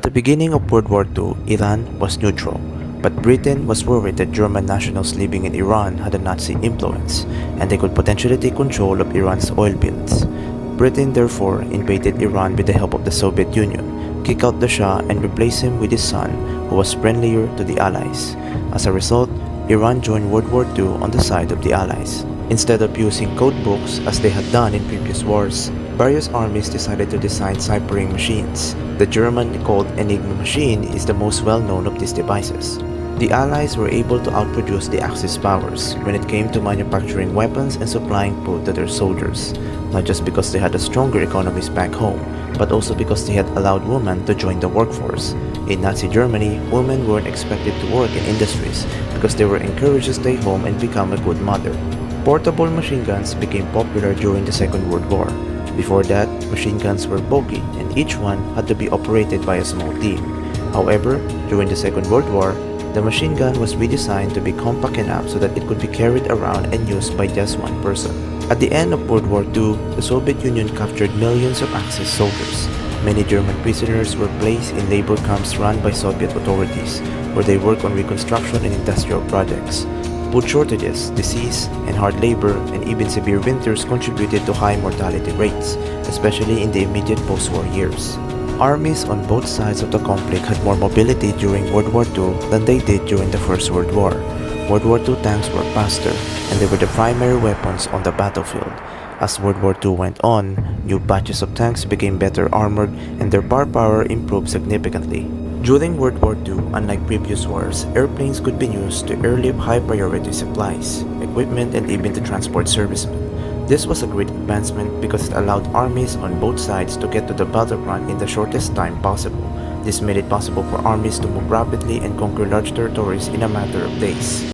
At the beginning of World War II, Iran was neutral, but Britain was worried that German nationals living in Iran had a Nazi influence, and they could potentially take control of Iran's oil fields. Britain therefore invaded Iran with the help of the Soviet Union, kicked out the Shah and replaced him with his son, who was friendlier to the Allies. As a result, Iran joined World War II on the side of the Allies. Instead of using code books as they had done in previous wars, various armies decided to design ciphering machines. The German called Enigma machine is the most well-known of these devices. The Allies were able to outproduce the Axis powers when it came to manufacturing weapons and supplying food to their soldiers, not just because they had a stronger economies back home, but also because they had allowed women to join the workforce. In Nazi Germany, women weren't expected to work in industries because they were encouraged to stay home and become a good mother. Portable machine guns became popular during the Second World War. Before that, machine guns were bulky and each one had to be operated by a small team. However, during the Second World War, the machine gun was redesigned to be compact enough so that it could be carried around and used by just one person. At the end of World War II, the Soviet Union captured millions of Axis soldiers. Many German prisoners were placed in labor camps run by Soviet authorities, where they worked on reconstruction and industrial projects. Food shortages, disease, and hard labor, and even severe winters contributed to high mortality rates, especially in the immediate post-war years. Armies on both sides of the conflict had more mobility during World War II than they did during the First World War. World War II tanks were faster, and they were the primary weapons on the battlefield. As World War II went on, new batches of tanks became better armored and their firepower improved significantly. During World War II, unlike previous wars, airplanes could be used to airlift high-priority supplies, equipment, and even to transport servicemen. This was a great advancement because it allowed armies on both sides to get to the battlefront in the shortest time possible. This made it possible for armies to move rapidly and conquer large territories in a matter of days.